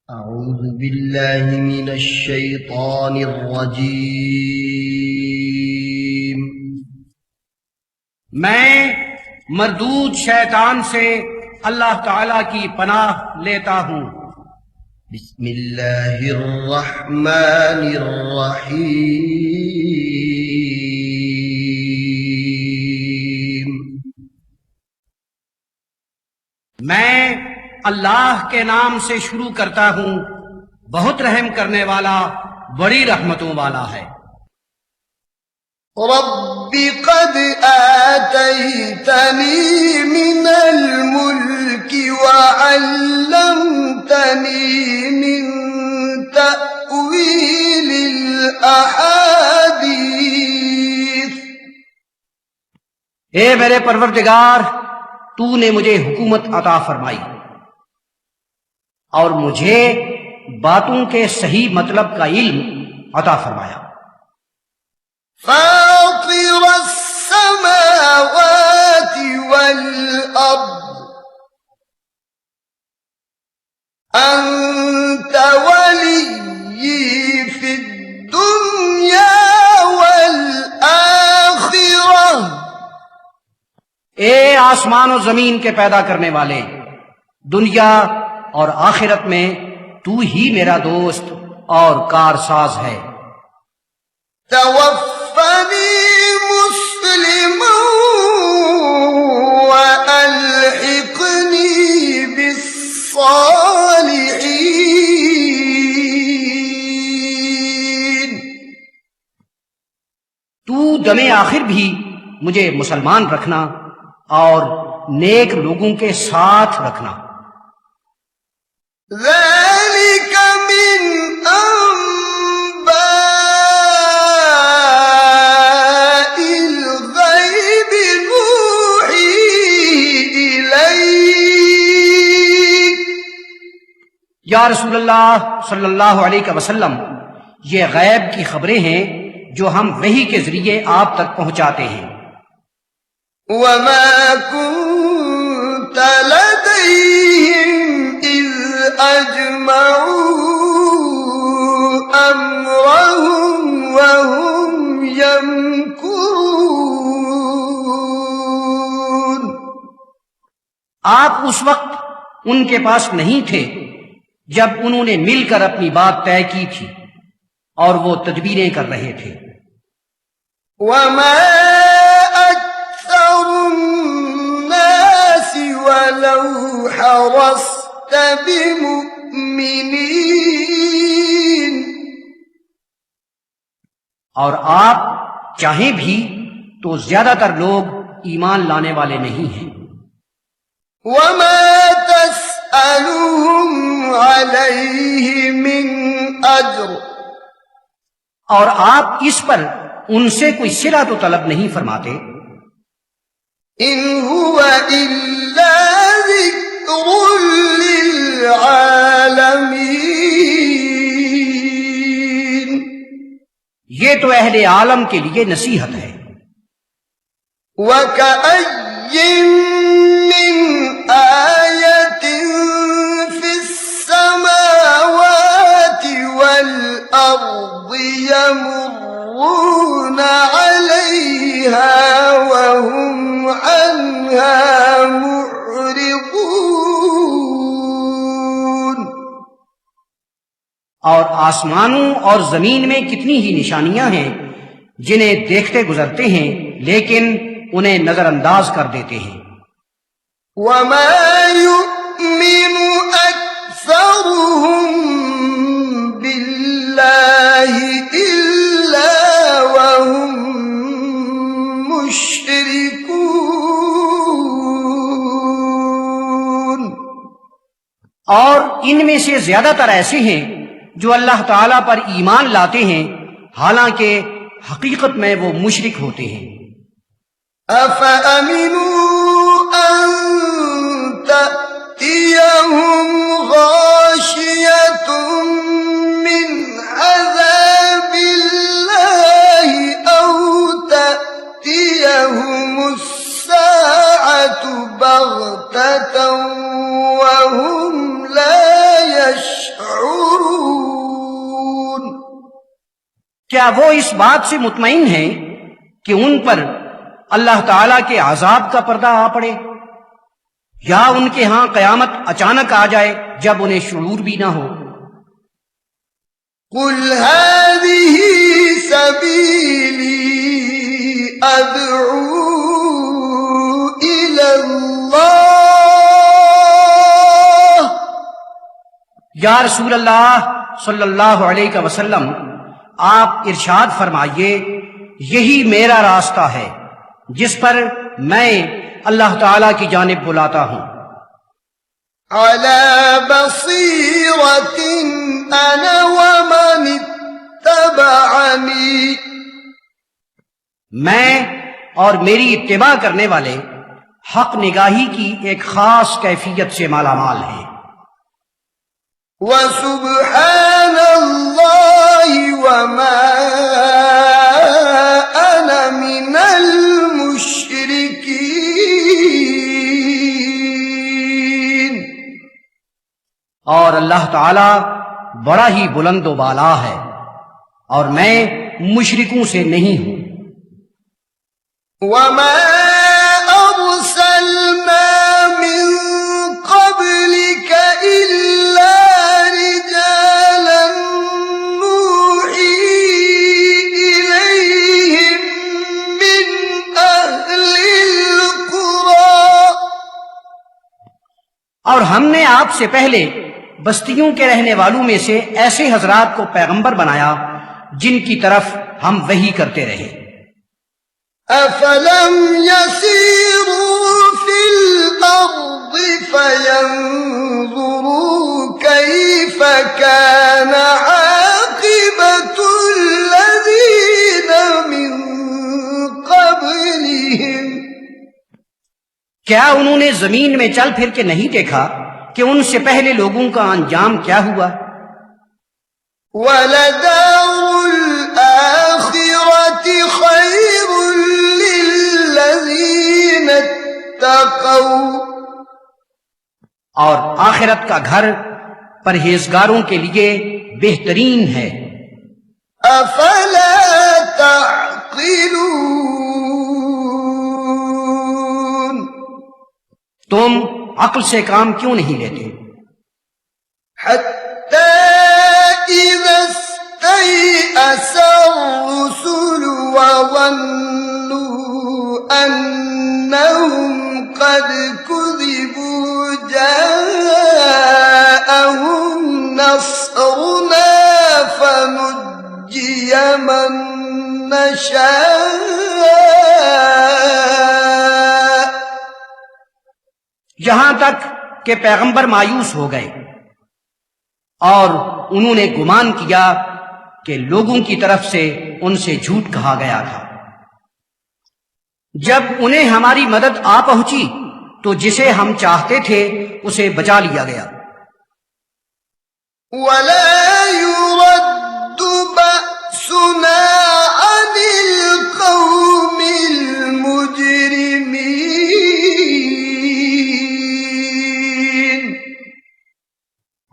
أعوذ بالله من الشيطان الرجيم۔ میں مردود شیطان سے اللہ تعالی کی پناہ لیتا ہوں۔ بسم اللہ الرحمن الرحیم۔ میں اللہ کے نام سے شروع کرتا ہوں، بہت رحم کرنے والا، بڑی رحمتوں والا ہے۔ رب قد آتيتني من الملك وعلمتني من تأويل الأحاديث۔ اے میرے پروردگار، تو نے مجھے حکومت عطا فرمائی اور مجھے باتوں کے صحیح مطلب کا علم عطا فرمایا۔ فاطر السماوات والأرض أنت ولي في الدنيا والآخرة۔ اے آسمان و زمین کے پیدا کرنے والے، دنیا اور آخرت میں تو ہی میرا دوست اور کارساز ہے۔ توفني مسلما وألحقني بالصالحين۔ تو دم آخر بھی مجھے مسلمان رکھنا اور نیک لوگوں کے ساتھ رکھنا۔ ذلك من أنباء الغيب نوحيه إليك۔ یا رسول اللہ صلی اللہ علیہ وسلم، یہ غیب کی خبریں ہیں جو ہم وحی کے ذریعے آپ تک پہنچاتے ہیں۔ وما كنت لديهم إذ أجمعوا أمرهم وهم يمكرون۔ آپ اس وقت ان کے پاس نہیں تھے جب انہوں نے مل کر اپنی بات طے کی تھی اور وہ تدبیریں کر رہے تھے۔ وما أكثر الناس ولو حرصت بمؤمنين۔ اور آپ چاہیں بھی تو زیادہ تر لوگ ایمان لانے والے نہیں ہیں۔ وما تسألهم عليه من أجر۔ اور آپ اس پر ان سے کوئی صلہ تو طلب نہیں فرماتے۔ إن هو إلا ذكر للعالمين۔ یہ تو اہل عالم کے لیے نصیحت ہے۔ وكأي من آية في السماوات والأرض يمرون عليها وهم عنها معرضون۔ اور آسمانوں اور زمین میں کتنی ہی نشانیاں ہیں جنہیں دیکھتے گزرتے ہیں لیکن انہیں نظر انداز کر دیتے ہیں۔ وما يؤمن أكثرهم بالله إلا وهم مشركون۔ اور ان میں سے زیادہ تر ایسے ہیں جو اللہ تعالی پر ایمان لاتے ہیں حالانکہ حقیقت میں وہ مشرک ہوتے ہیں۔ أفأمنوا أن تأتيهم غاشية من عذاب الله أو تأتيهم الساعة بغتة وهم لا يشعرون۔ کیا وہ اس بات سے مطمئن ہیں کہ ان پر اللہ تعالی کے عذاب کا پردہ آ پڑے، یا ان کے ہاں قیامت اچانک آ جائے جب انہیں شعور بھی نہ ہو؟ قل هذه سبيلي أدعو إلى الله یا رسول اللہ صلی اللہ علیہ وسلم، آپ ارشاد فرمائیے، یہی میرا راستہ ہے جس پر میں اللہ تعالی کی جانب بلاتا ہوں۔ على بصيرة أنا ومن اتبعني میں اور میری اتباع کرنے والے حق نگاہی کی ایک خاص کیفیت سے مالا مال ہیں۔ وسبحان الله وما أنا من المشركين اور اللہ تعالی بڑا ہی بلند و بالا ہے، اور میں مشرکوں سے نہیں ہوں۔ وما أرسلنا من قبلك إلا رجالا نوحي إليهم من أهل القرى اور ہم نے آپ سے پہلے بستیوں کے رہنے والوں میں سے ایسے حضرات کو پیغمبر بنایا جن کی طرف ہم وحی کرتے رہے۔ أفلم يسيروا في الأرض فينظروا كيف كان عاقبة الذين من قبلهم کیا انہوں نے زمین میں چل پھر کے نہیں دیکھا کہ ان سے پہلے لوگوں کا انجام کیا ہوا؟ وَلَدَارُ الْآخِرَةِ خَيْرٌ لِّلَّذِينَ اتَّقَوْا اور آخرت کا گھر پرہیزگاروں کے لیے بہترین ہے۔ أَفَلَا تَعْقِلُونَ تم عقل سے کام کیوں نہیں لیتے؟ حَتَّى إِذَا اسْتَيْأَسَ الرُّسُلُ وَظَنُّوا أَنَّهُمْ قَدْ كُذِبُوا جَاءَهُمْ نَصْرُنَا فَنُجِّيَ مَن نَّشَاءُ یہاں تک کہ پیغمبر مایوس ہو گئے اور انہوں نے گمان کیا کہ لوگوں کی طرف سے ان سے جھوٹ کہا گیا تھا۔ جب انہیں ہماری مدد آ پہنچی تو جسے ہم چاہتے تھے اسے بچا لیا گیا۔ وَلَا يُرَدُّ بَأْسُنَا عَنِ الْقَوْمِ الْمُجْرِمِينَ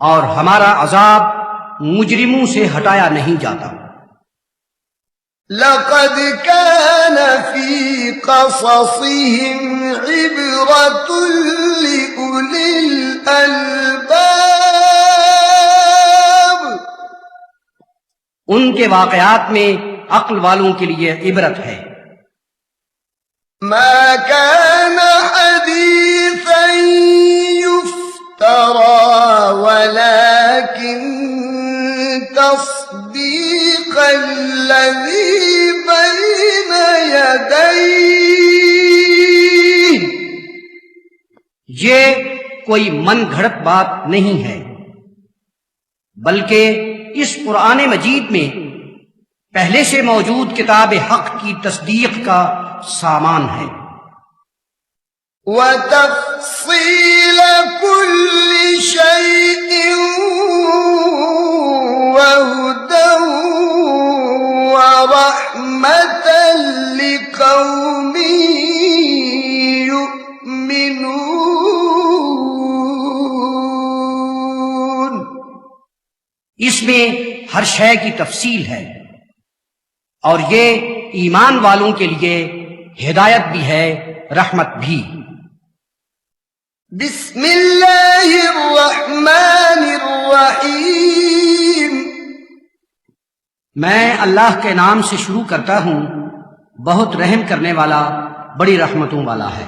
اور ہمارا عذاب مجرموں سے ہٹایا نہیں جاتا۔ لَقَدْ كَانَ فِي قَصَصِهِمْ عِبْرَةٌ لِّأُولِي الْأَلْبَابِ ان کے واقعات میں عقل والوں کے لیے عبرت ہے۔ مَا كَانَ حَدِيثًا يُفْتَرَى وَلَكِن تَصْدِيقَ الَّذِي بَيْنَ يَدَيْهِ یہ کوئی من گھڑت بات نہیں ہے، بلکہ اس قرآن مجید میں پہلے سے موجود کتاب حق کی تصدیق کا سامان ہے۔ وَتَفْصِيلَ كُلِّ شَيْءٍ وَهُدًى وَرَحْمَةً لِّقَوْمٍ يُؤْمِنُونَ اس میں ہر شے کی تفصیل ہے اور یہ ایمان والوں کے لیے ہدایت بھی ہے، رحمت بھی۔ بسم اللہ الرحمن الرحیم، میں اللہ کے نام سے شروع کرتا ہوں، بہت رحم کرنے والا، بڑی رحمتوں والا ہے۔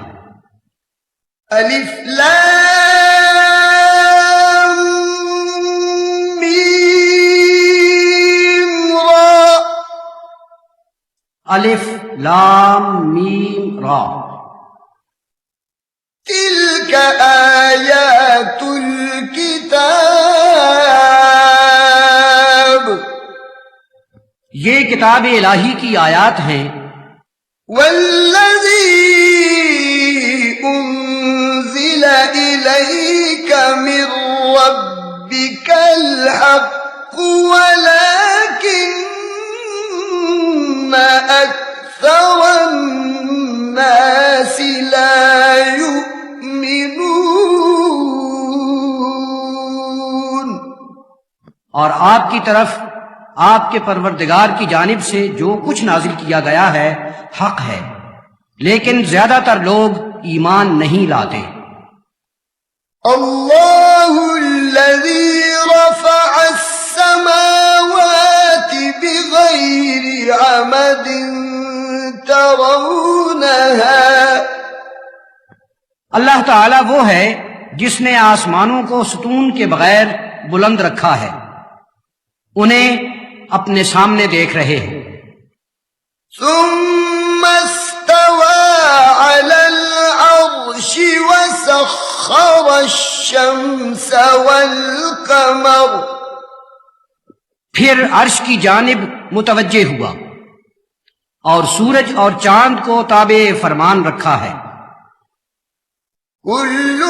الف لام میم را، الف لام میم را، تلك آیات الکتاب، یہ کتاب الہی کی آیات ہیں۔ والذی انزل الیک من ربک الحق ولکن اکثر الناس لا یؤمنون، اور آپ کی طرف آپ کے پروردگار کی جانب سے جو کچھ نازل کیا گیا ہے حق ہے، لیکن زیادہ تر لوگ ایمان نہیں لاتے۔ اللہ الذی رفع السماوات بغیر عمد ترونها، اللہ تعالیٰ وہ ہے جس نے آسمانوں کو ستون کے بغیر بلند رکھا ہے، انہیں اپنے سامنے دیکھ رہے ہیں۔ ثم استوى على العرش وسخر الشمس والقمر، پھر عرش کی جانب متوجہ ہوا اور سورج اور چاند کو تابع فرمان رکھا ہے۔ كل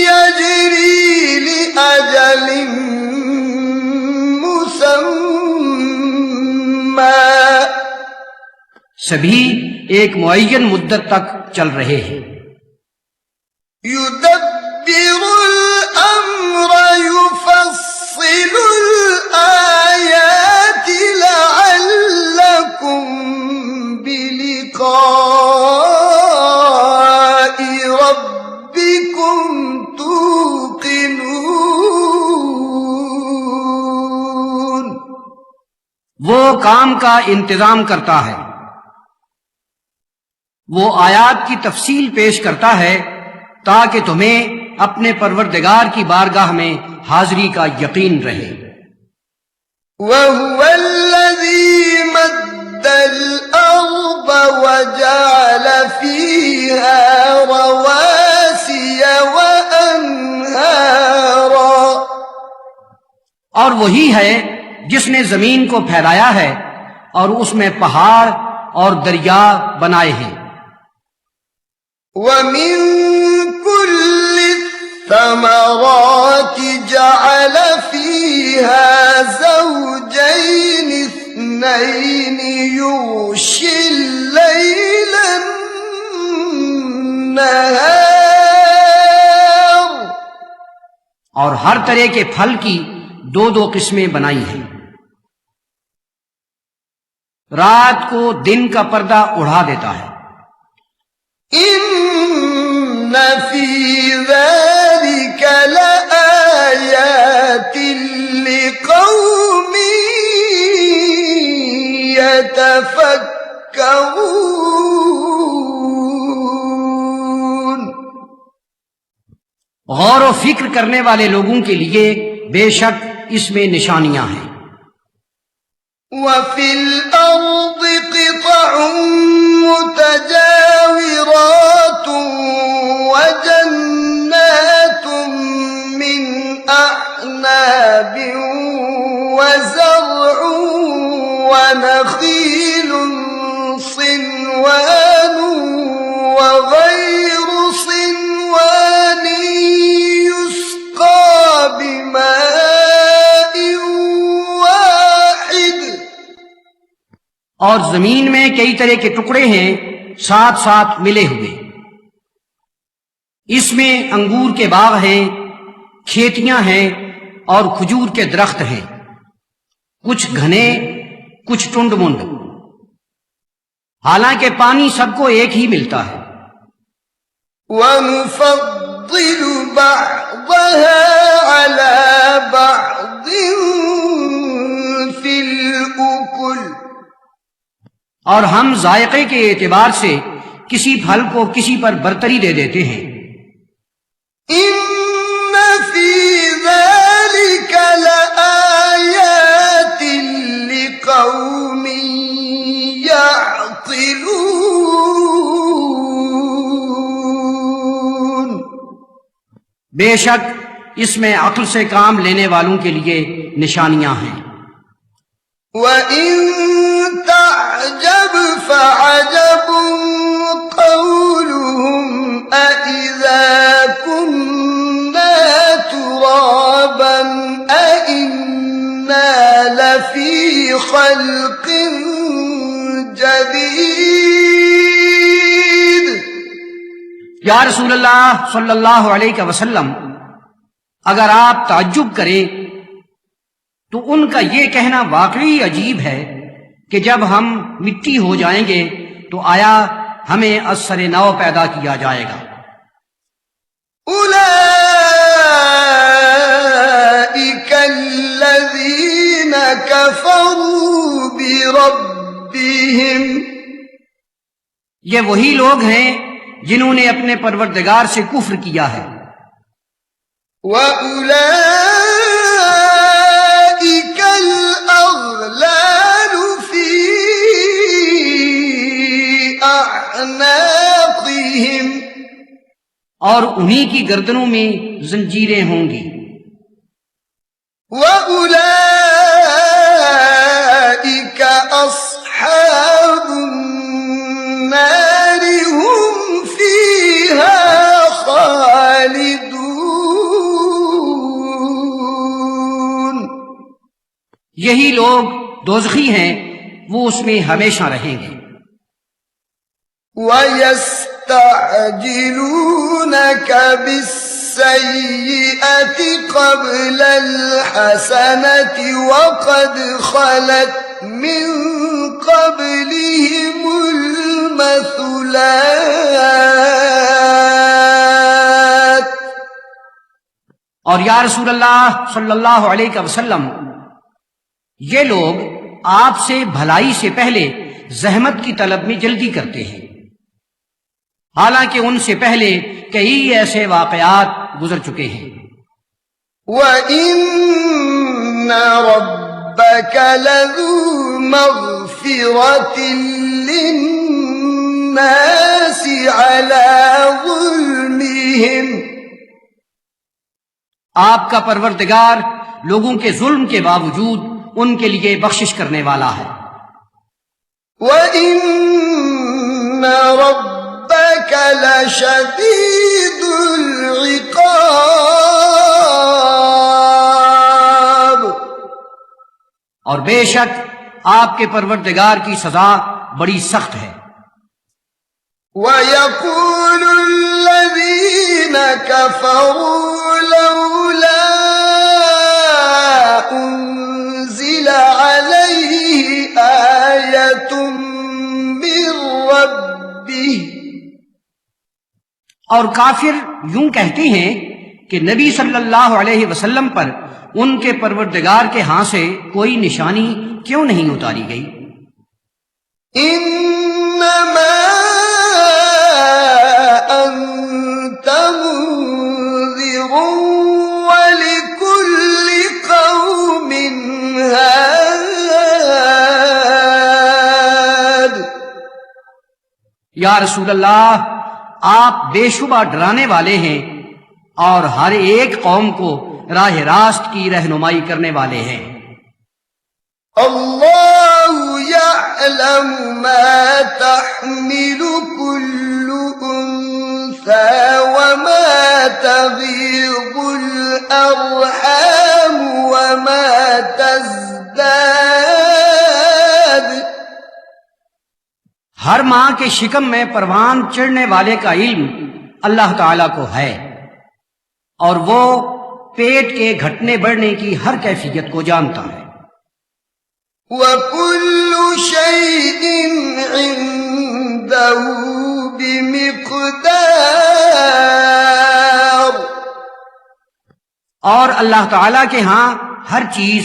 يجري لأجل مسمى، سبھی ایک معین مدت تک چل رہے ہیں۔ يدبر الأمر يفصل الآيات لعلكم بلقاء ربكم توقنون، وہ کام کا انتظام کرتا ہے، وہ آیات کی تفصیل پیش کرتا ہے تاکہ تمہیں اپنے پروردگار کی بارگاہ میں حاضری کا یقین رہے۔ وهو الذي مد الأرض وجعل فيها رواسي وأنهارا، اور وہی ہے جس نے زمین کو پھیلایا ہے اور اس میں پہاڑ اور دریا بنائے ہیں۔ ومن كل الثمرات جعل فيها زوجين اثنين يغشي الليل النهار، اور ہر طرح کے پھل کی دو دو قسمیں بنائی ہیں، رات کو دن کا پردہ اڑا دیتا ہے۔ إن في ذلك لآيات لقوم يتفكرون، غور و فکر کرنے والے لوگوں کے لیے بے شک اس میں نشانیاں ہیں۔ وفي الأرض قطع متجاورات وجنات من أعناب وزرع ونخيل صنوان وغير صنوان يسقى بماء واحد، اور زمین میں کئی طرح کے ٹکڑے ہیں ساتھ ساتھ ملے ہوئے، اس میں انگور کے باغ ہیں، کھیتیاں ہیں اور کھجور کے درخت ہیں، کچھ گھنے کچھ ٹنڈ منڈ، حالانکہ پانی سب کو ایک ہی ملتا ہے۔ وَنُفَضِّلُ بَعْضَهَا عَلَى بَعْضٍ فِي الْأُكُلِ، اور ہم ذائقے کے اعتبار سے کسی پھل کو کسی پر برتری دے دیتے ہیں۔ إِنَّ فِي ذَلِكَ لَآيَاتٍ لِقَوْمٍ يَعْقِلُونَ، بے شک اس میں عقل سے کام لینے والوں کے لیے نشانیاں ہیں۔ وَإِن تَعْجَبْ فَعَجَبٌ قَوْلُهُمْ أَإِذَا كُنَّا تُرَابًا أَإِنَّا لَفِي خَلْقٍ جَدِيدٍ۔ یا رسول اللہ صلی اللہ علیہ وسلم، اگر آپ تعجب کریں تو ان کا یہ کہنا واقعی عجیب ہے کہ جب ہم مٹی ہو جائیں گے تو آیا ہمیں از سر نو پیدا کیا جائے گا؟ أُولَئِكَ الَّذِينَ كَفَرُوا بِرَبِّهِمْ، یہ وہی لوگ ہیں جنہوں نے اپنے پروردگار سے کفر کیا ہے۔ وَأُولَئِكَ الْأَغْلَالُ فِي أَعْنَاقِهِمْ، اور انہی کی گردنوں میں زنجیریں ہوں گی۔ وَأُولَئِكَ أَصْحَابُ النَّارِ هُمْ فِيهَا خَالِدُونَ، یہی لوگ دوزخی ہیں، وہ اس میں ہمیشہ رہیں گے۔ وَيَسْتَعْجِلُونَكَ بِالسَّيِّئَةِ قَبْلَ الْحَسَنَةِ وَقَدْ خَلَتْ مِنْ قَبْلِهِمُ الْمَثُلَاتُ، اور یا رسول اللہ صلی اللہ علیہ وسلم، یہ لوگ آپ سے بھلائی سے پہلے زحمت کی طلب میں جلدی کرتے ہیں، حالانکہ ان سے پہلے کئی ایسے واقعات گزر چکے ہیں۔ وَإِنَّ رَبَّكَ لَذُو مَغْفِرَةٍ لِلنَّاسِ عَلَى ظُلْمِهِمْ، آپ کا پروردگار لوگوں کے ظلم کے باوجود ان کے لیے بخشش کرنے والا ہے۔ وَإِنَّ رَبَّكَ لَشَدِيدُ الْعِقَابِ، اور بے شک آپ کے پروردگار کی سزا بڑی سخت ہے۔ وَيَقُولُ الَّذِينَ كَفَرُوا لَوْلَا أُنزِلَ عَلَيْهِ آيَةٌ مِّن رَّبِّهِ، اور کافر یوں کہتے ہیں کہ نبی صلی اللہ علیہ وسلم پر ان کے پروردگار کے ہاں سے کوئی نشانی کیوں نہیں اتاری گئی؟ إِنَّمَا أَنتَ مُنذِرٌ وَلِكُلِّ قَوْمٍ هَادٍ، یا رسول اللہ، آپ بے شبہ ڈرانے والے ہیں اور ہر ایک قوم کو راہ راست کی رہنمائی کرنے والے ہیں۔ اللہ يعلم ما تحمل كل أنثى وما تغيض الأرحام وما تزداد، ہر ماں کے شکم میں پروان چڑھنے والے کا علم اللہ تعالی کو ہے، اور وہ پیٹ کے گھٹنے بڑھنے کی ہر کیفیت کو جانتا ہے۔ وكل شيء عنده بمقدار. اور اللہ تعالی کے ہاں ہر چیز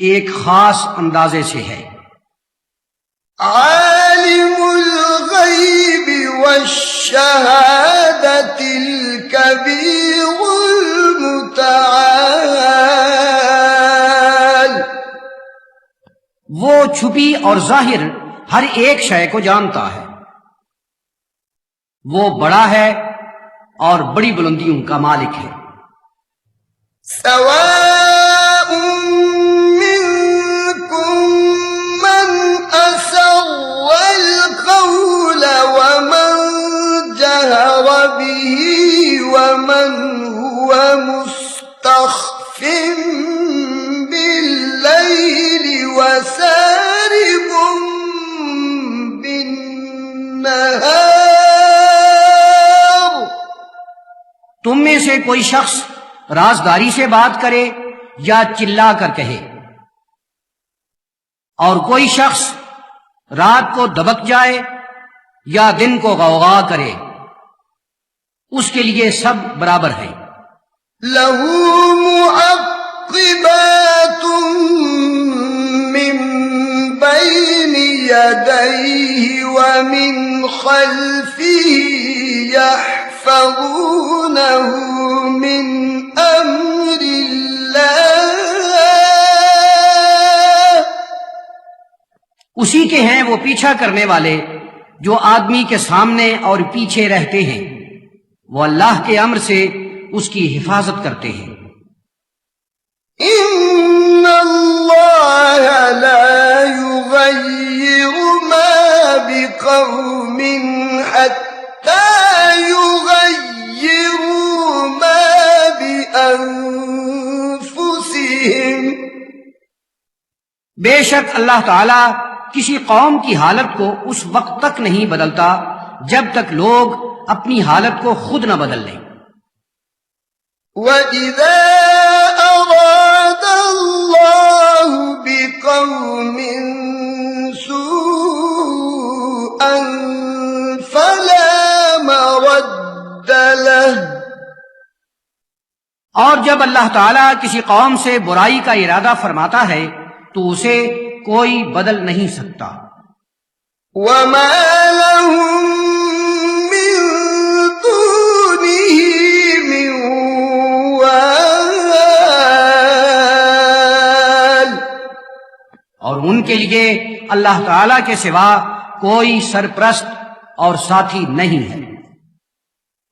ایک خاص اندازے سے ہے. عالم الغیب والشہادة الكبیر المتعال. وہ چھپی اور ظاہر ہر ایک شے کو جانتا ہے. وہ بڑا ہے اور بڑی بلندیوں کا مالک ہے. سواء منكم من أسر القول ومن جهر به ومن هو مستخف بالليل وسارب بالنهار. تم میں سے کوئی شخص رازداری سے بات کرے یا چلا کر کہے، اور کوئی شخص رات کو دبک جائے یا دن کو غوغا کرے، اس کے لیے سب برابر ہے. له معقبات من بين يديه ومن خلفه يحفظونه من أمر الله. اسی کے ہیں وہ پیچھا کرنے والے جو آدمی کے سامنے اور پیچھے رہتے ہیں، وہ اللہ کے امر سے اس کی حفاظت کرتے ہیں. إن الله لا يغير ما بقوم حتى يغيروا ما بأنفسهم. بے شک اللہ تعالی کسی قوم کی حالت کو اس وقت تک نہیں بدلتا جب تک لوگ اپنی حالت کو خود نہ بدل لیں. وَإِذَا أَرَادَ اللَّهُ بِقَوْمٍ سُوءًا فَلَا مَرَدَّ لَهُ. اور جب اللہ تعالیٰ کسی قوم سے برائی کا ارادہ فرماتا ہے تو اسے کوئی بدل نہیں سکتا. وَمَا لَهُم مِّن دُونِهِ مِن وَالٍ. اور ان کے لیے اللہ تعالیٰ کے سوا کوئی سرپرست اور ساتھی نہیں ہے.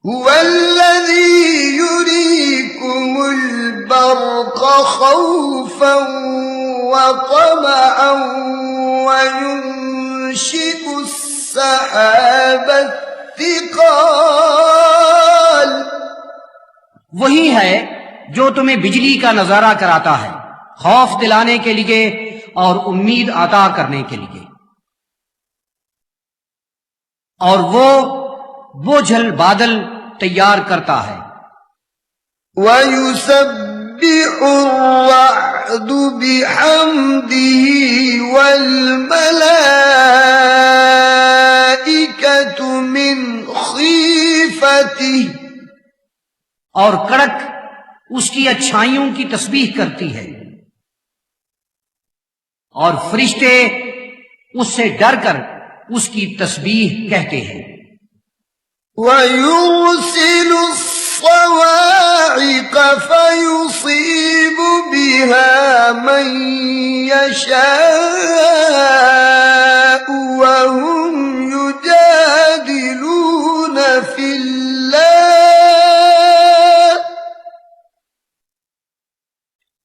هُوَ الَّذِي يُرِيكُمُ الْبَرْقَ خَوْفًا وَطَمَعًا وَيُنشِئُ السَّحَابَ الثِّقَالَ. وہی ہے جو تمہیں بجلی کا نظارہ کراتا ہے، خوف دلانے کے لیے اور امید عطا کرنے کے لیے. اور وہ بوجھل بادل تیار کرتا ہے. وَيُسَبِّحُ الرَّعْدُ بِحَمْدِهِ وَالْمَلَائِكَةُ مِنْ خِيفَتِهِ. اور کڑک اس کی اچھائیوں کی تسبیح کرتی ہے، اور فرشتے اس سے ڈر کر اس کی تسبیح کہتے ہیں. وَيُرْسِلُ الصَّوَاعِقَ فَيُصِيبُ بِهَا مَن يَشَاءُ وَهُمْ يُجَادِلُونَ فِي اللَّهِ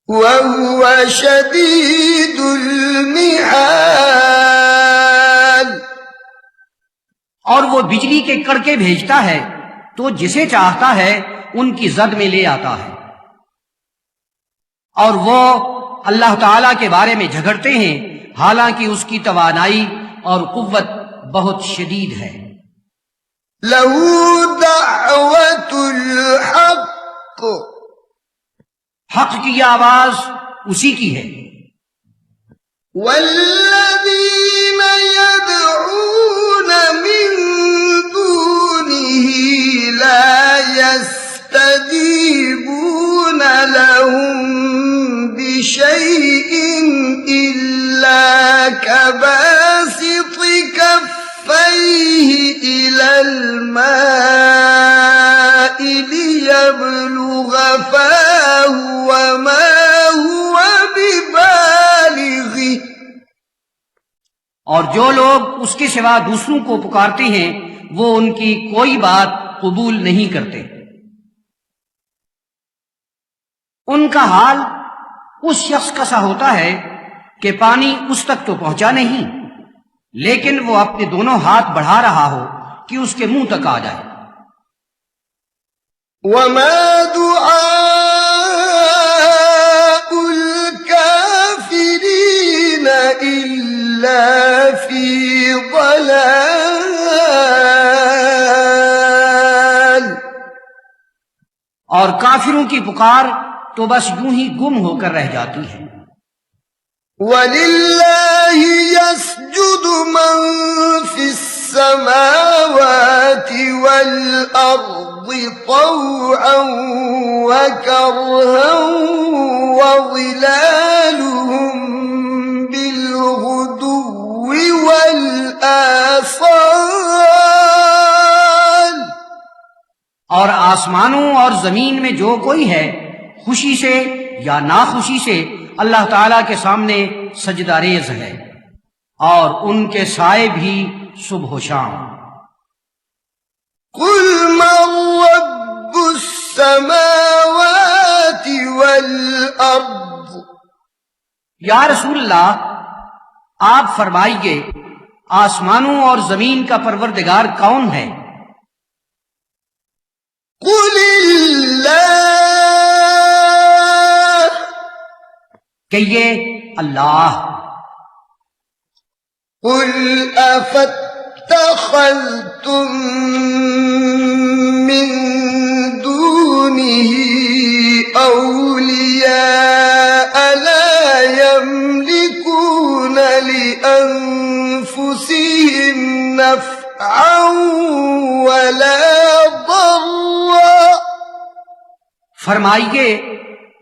وَهُوَ شَدِيدُ الْمِحَالِ. اور وہ بجلی کے کڑکے بھیجتا ہے تو جسے چاہتا ہے ان کی زد میں لے آتا ہے. اور وہ اللہ تعالی کے بارے میں جھگڑتے ہیں حالانکہ اس کی توانائی اور قوت بہت شدید ہے. لَهُ دَعْوَةُ الْحَقِّ. حق کی آواز اسی کی ہے. والذين يدعون من دونه لا يستجيبون لهم بشيء إلا كباسط كفيه إلى الماء ليبلغ فاه وما هو ببالغه اور جو لوگ اس کے سوا دوسروں کو پکارتے ہیں وہ ان کی کوئی بات قبول نہیں کرتے۔ ان کا حال اس شخص کا سا ہوتا ہے کہ پانی اس تک تو پہنچا نہیں لیکن وہ اپنے دونوں ہاتھ بڑھا رہا ہو کہ اس کے منہ تک آ جائے۔ وما دعاء الكافرين إلا في ضلال، اور کافروں کی پکار تو بس یوں ہی گم ہو کر رہ جاتی ہے۔ وَلِلَّهِ يَسْجُدُ مَن فِي السَّمَاوَاتِ وَالْأَرْضِ طَوْعًا وَكَرْهًا وَظِلَالُهُم بِالْغُدُوِّ وَالْآصَالِ، اور آسمانوں اور زمین میں جو کوئی ہے خوشی سے یا ناخوشی سے اللہ تعالیٰ کے سامنے سجدہ ریز ہے، اور ان کے سائے بھی صبح و شام۔ قُلْ مَن رَّبُّ السَّمَاوَاتِ وَالْأَرْضِ، یا رسول اللہ آپ فرمائیے آسمانوں اور زمین کا پروردگار کون ہے؟ قُلِ اللَّهُ، کہیے اللہ۔ قُلْ أَفَاتَّخَذْتُم مِّن دُونِهِ أَوْلِيَاءَ لَا يَمْلِكُونَ لِأَنفُسِهِمْ نَفْعًا وَلَا ضَرًّا، فرمائیے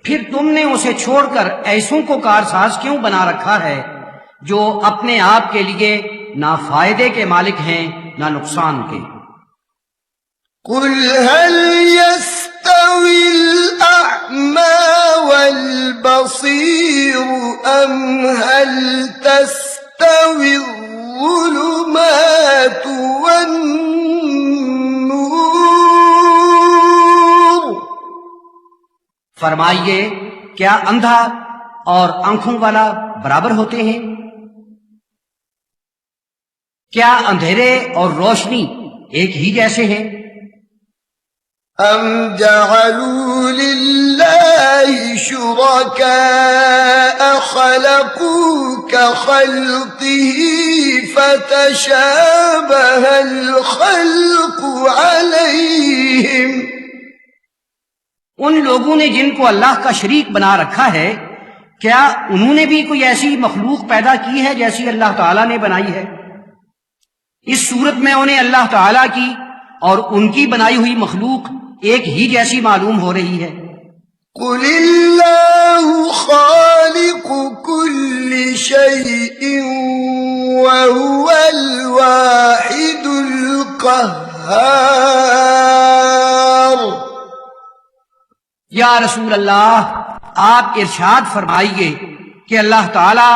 پھر تم نے اسے چھوڑ کر ایسوں کو کارساز کیوں بنا رکھا ہے جو اپنے آپ کے لیے نہ فائدے کے مالک ہیں نہ نقصان کے۔ قُلْ هَلْ يَسْتَوِي الْأَعْمَى وَالْبَصِيرُ أَمْ هَلْ تَسْتَوِي الظُّلُمَاتُ وَالنُّورُ، فرمائیے کیا اندھا اور آنکھوں والا برابر ہوتے ہیں؟ کیا اندھیرے اور روشنی ایک ہی جیسے ہیں؟ أَمْ جَعَلُوا لِلَّهِ شُرَكَاءَ خَلَقُوا كَخَلْقِهِ فَتَشَابَهَ الْخَلْقُ عَلَيْهِمْ، ان لوگوں نے جن کو اللہ کا شریک بنا رکھا ہے کیا انہوں نے بھی کوئی ایسی مخلوق پیدا کی ہے جیسی اللہ تعالیٰ نے بنائی ہے؟ اس صورت میں انہیں اللہ تعالیٰ کی اور ان کی بنائی ہوئی مخلوق ایک ہی جیسی معلوم ہو رہی ہے۔ قُلِ اللَّهُ خَالِقُ كُلِّ شَيْءٍ وَهُوَ الْوَاحِدُ الْقَهَّارُ، یا رسول اللہ آپ ارشاد فرمائیے کہ اللہ تعالیٰ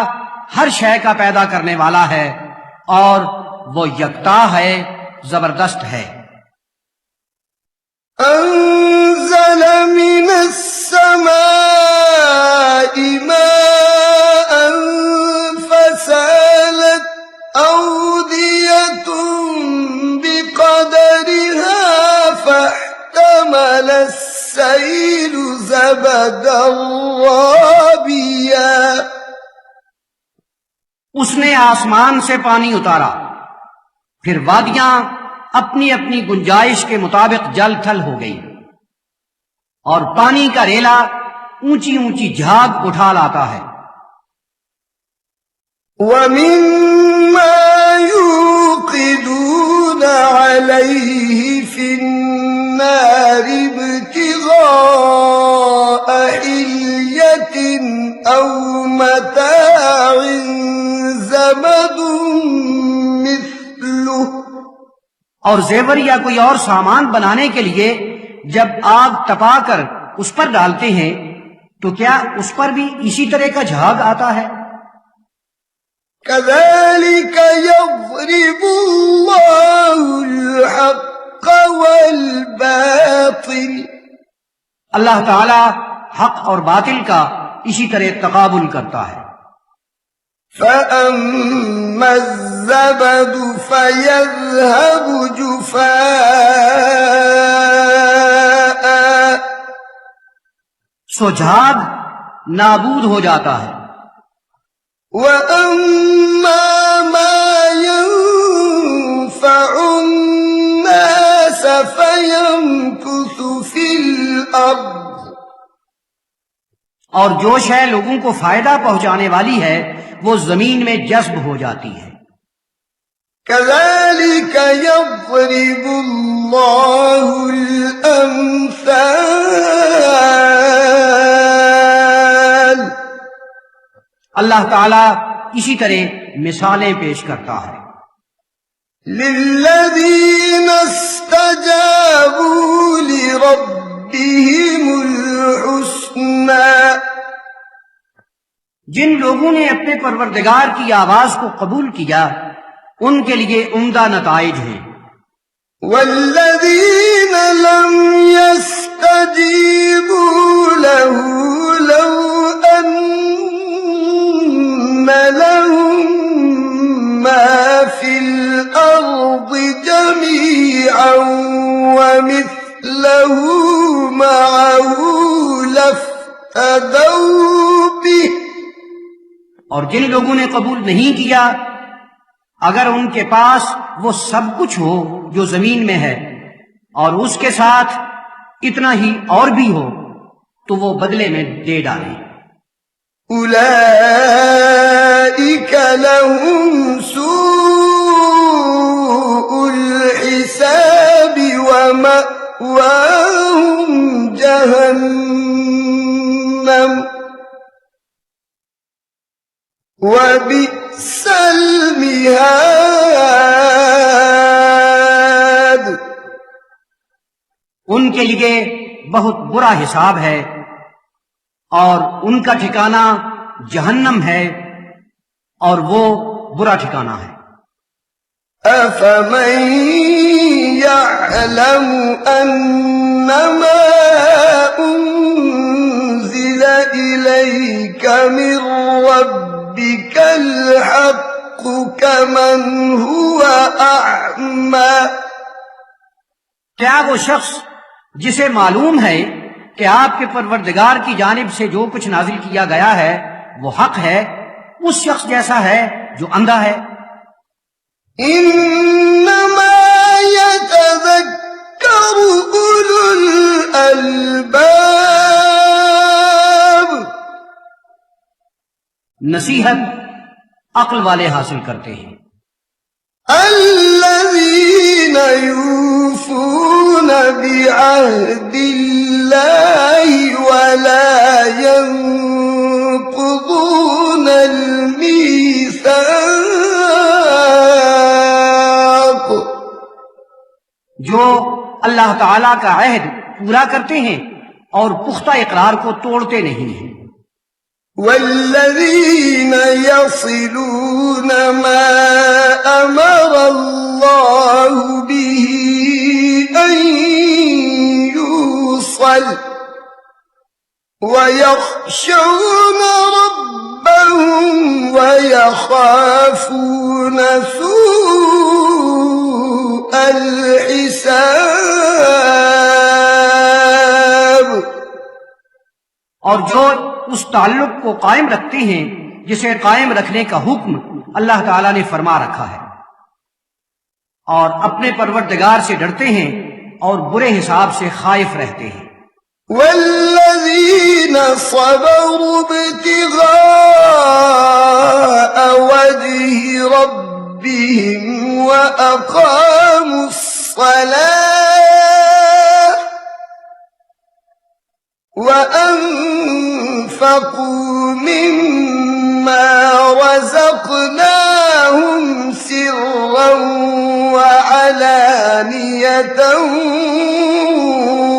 ہر شے کا پیدا کرنے والا ہے اور وہ یکتا ہے، زبردست ہے۔ أَنزَلَ مِنَ السَّمَاءِ مَاءً فَسَالَتْ أَوْدِيَةٌ بِقَدَرِهَا فَاحْتَمَلَ السَّيْلُ زَبَدًا رَّابِيًا، اس نے آسمان سے پانی اتارا پھر وادیاں اپنی اپنی گنجائش کے مطابق جل تھل ہو گئی اور پانی کا ریلا اونچی اونچی جھاگ اٹھا لاتا ہے۔ ومما يوقدون عليه في النار ابتغاء حلية أو متاع زبد مثله، اور زیور یا کوئی اور سامان بنانے کے لیے جب آگ تپا کر اس پر ڈالتے ہیں تو کیا اس پر بھی اسی طرح کا جھاگ آتا ہے؟ كذلك يضرب الله الحق والباطل، اللہ تعالی حق اور باطل کا اسی طرح تقابل کرتا ہے۔ فأما الزبد فيذهب جفاء، سو جھاگ نابود ہو جاتا ہے، وأما ما ينفع الناس فيمكث في الأرض، اور جو شے لوگوں کو فائدہ پہنچانے والی ہے وہ زمین میں جذب ہو جاتی ہے۔ كذلك يضرب الله الأمثال، اللہ تعالی اسی طرح مثالیں پیش کرتا ہے۔ للذين استجابوا لربهم الحسنى، جن لوگوں نے اپنے پروردگار کی آواز کو قبول کیا ان کے لیے عمدہ نتائج ہیں، والذين لم يستجيبوا له لو أن لهم ما في الأرض جميعا ومثله معه لافتدوا به، اور جن لوگوں نے قبول نہیں کیا اگر ان کے پاس وہ سب کچھ ہو جو زمین میں ہے اور اس کے ساتھ اتنا ہی اور بھی ہو تو وہ بدلے میں دے ڈالیں۔ أولئك لهم سوء الحساب ومأواهم جهنم وبئس المہاد، ان کے لیے بہت برا حساب ہے اور ان کا ٹھکانہ جہنم ہے اور وہ برا ٹھکانہ ہے۔ أفمن يعلم أنما أنزل إليك من ربك الحق كمن هو أعمى، کیا وہ شخص جسے معلوم ہے کہ آپ کے پروردگار کی جانب سے جو کچھ نازل کیا گیا ہے وہ حق ہے، اس شخص جیسا ہے جو اندھا ہے؟ انما يتذكر اولو الالباب، نصیحت عقل والے حاصل کرتے ہیں۔ الذين يوفون بعهد الله ولا ينقضون الميثاق، جو اللہ تعالی کا عہد پورا کرتے ہیں اور پختہ اقرار کو توڑتے نہیں ہیں۔ والذين يصلون ما أمر الله به أن يوصل ويخشون ربهم ويخافون سوء الحساب، اور جو اس تعلق کو قائم رکھتے ہیں جسے قائم رکھنے کا حکم اللہ تعالیٰ نے فرما رکھا ہے، اور اپنے پروردگار سے ڈرتے ہیں اور برے حساب سے خائف رہتے ہیں۔ والذين صبروا ابتغاء وجه ربهم وأقاموا الصلاة وأنفقوا مما رزقناهم سرا وعلانية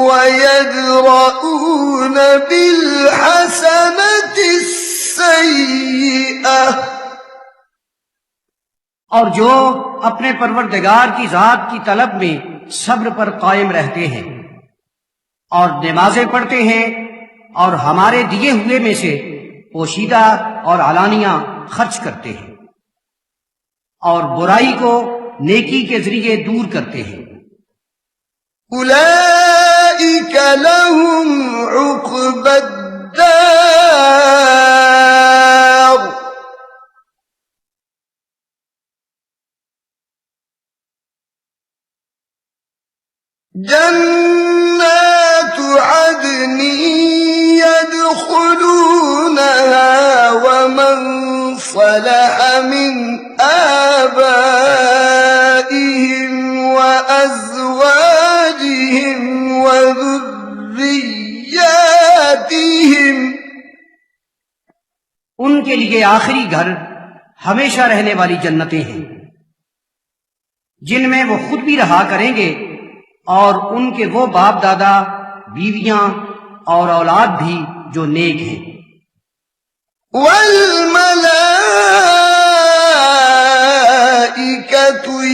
ويدرؤون بالحسنة السيئة، اور جو اپنے پروردگار کی ذات کی طلب میں صبر پر قائم رہتے ہیں اور نمازیں پڑھتے ہیں اور ہمارے دیے ہوئے میں سے پوشیدہ اور علانیہ خرچ کرتے ہیں اور برائی کو نیکی کے ذریعے دور کرتے ہیں، أولئك لهم عقبى الدار جنات عدن يدخلونها ومن صلح من آبائهم وأزواجهم وذرياتهم، ان کے لیے آخری گھر ہمیشہ رہنے والی جنتیں ہیں جن میں وہ خود بھی رہا کریں گے اور ان کے وہ باپ دادا، بیویاں اور اولاد بھی جو نیک ہیں۔ والملائكة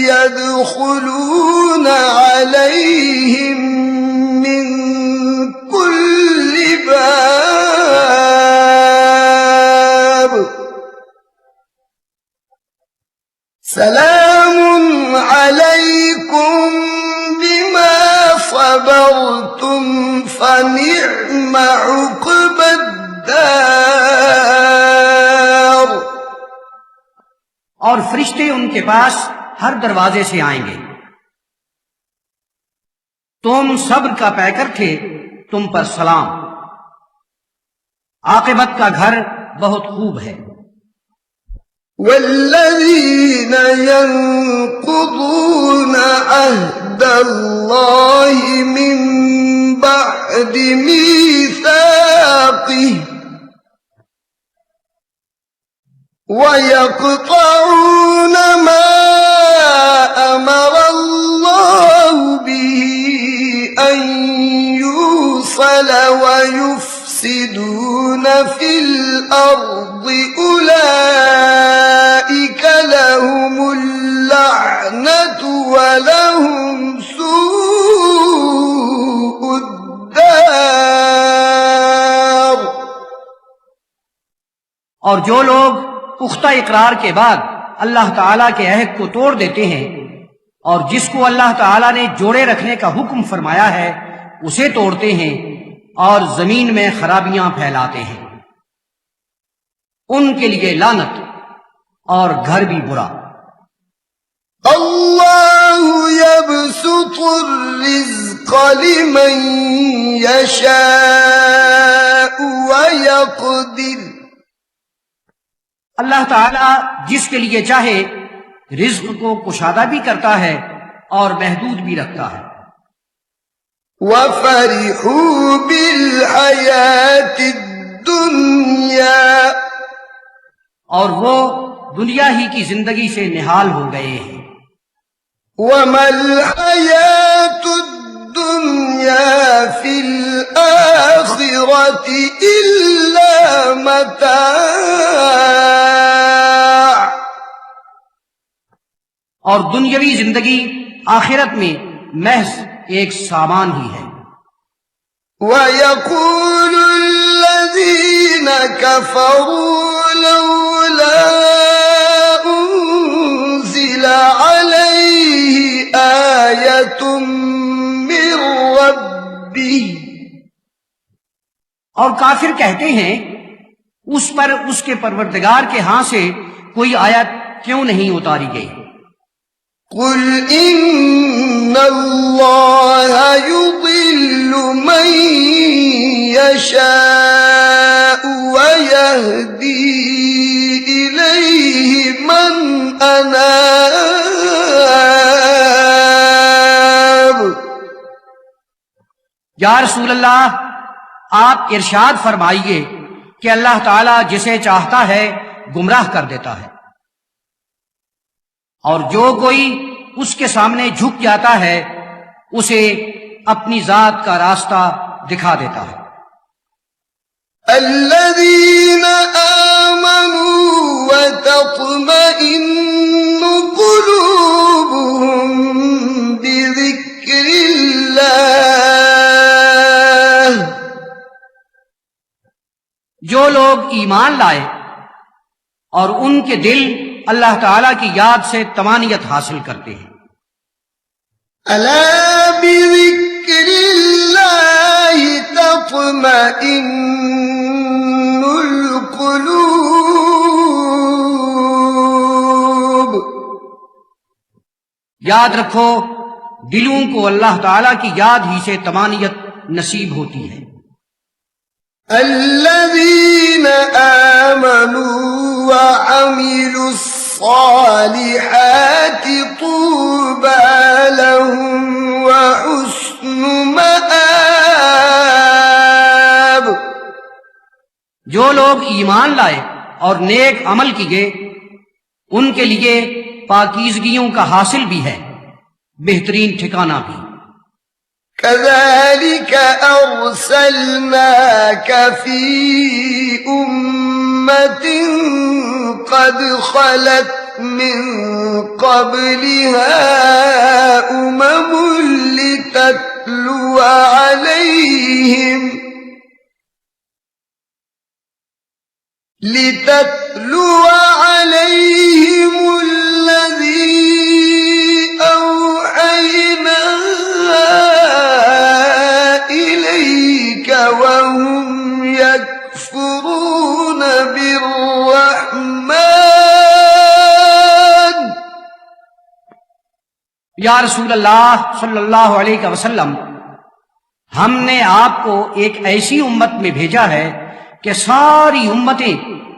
يدخلون عليهم من كل باب سلام عليكم بما صبرتم فنعم عقبى الدار، اور فرشتے ان کے پاس ہر دروازے سے آئیں گے، تم صبر کا پیکر تھے، تم پر سلام، عاقبت کا گھر بہت خوب ہے۔ والذين ينقضون عهد الله من بعد ميثاقه ويقطعون ما أمر الله به أن يوصل ويفسدون في الأرض أولئك لهم اللعنة ولهم سوء الدار، اور جو لوگ پختہ اقرار کے بعد اللہ تعالیٰ کے عہد کو توڑ دیتے ہیں اور جس کو اللہ تعالیٰ نے جوڑے رکھنے کا حکم فرمایا ہے اسے توڑتے ہیں اور زمین میں خرابیاں پھیلاتے ہیں، ان کے لیے لعنت اور گھر بھی برا۔ اللہ يبسط الرزق لمن يشاء ويقدر، اللہ تعالیٰ جس کے لیے چاہے رزق کو کشادہ بھی کرتا ہے اور محدود بھی رکھتا ہے۔ وَفَرِحُوا بِالْحَيَاةِ الدُّنْيَا، اور وہ دنیا ہی کی زندگی سے نہال ہو گئے ہیں۔ وَمَا الْحَيَاةُ الدُّنْيَا فِي الْآخِرَةِ إِلَّا مَتَاعٌ، اور دنیاوی زندگی آخرت میں محض ایک سامان ہی ہے۔ وَيَقُولُ الَّذِينَ كَفَرُوا لَوْلَا أُنزِلَ عَلَيْهِ آيَةٌ مِّن رَّبِّهِ، اور کافر کہتے ہیں اس پر اس کے پروردگار کے ہاں سے کوئی آیت کیوں نہیں اتاری گئی؟ قُلْ إِنَّ اللَّهَ يُضِلُّ مَن يَشَاءُ وَيَهْدِي إِلَيْهِ مَنْ أناب. یا رسول اللہ، آپ ارشاد فرمائیے کہ اللہ تعالیٰ جسے چاہتا ہے گمراہ کر دیتا ہے، اور جو کوئی اس کے سامنے جھک جاتا ہے اسے اپنی ذات کا راستہ دکھا دیتا ہے۔ الذين آمنوا وتطمئن قلوبهم بذكر الله. جو لوگ ایمان لائے اور ان کے دل اللہ تعالیٰ کی یاد سے طمانینت حاصل کرتے ہیں۔ ألا بذكر الله تطمئن القلوب. یاد رکھو، دلوں کو اللہ تعالیٰ کی یاد ہی سے طمانینت نصیب ہوتی ہے۔ الذين آمنوا وعملوا الصالحات طوبى لهم وحسن مآب. جو لوگ ایمان لائے اور نیک عمل کیے ان کے لیے پاکیزگیوں کا حاصل بھی ہے، بہترین ٹھکانہ بھی۔ كذلك أرسلناك في أمة قد خلت من قبلها لتتلو عليهم الذي أوحينا إليك وهم يكفرون بالرحمن. یا رسول اللہ صلی اللہ علیہ وسلم، ہم نے آپ کو ایک ایسی امت میں بھیجا ہے کہ ساری امتیں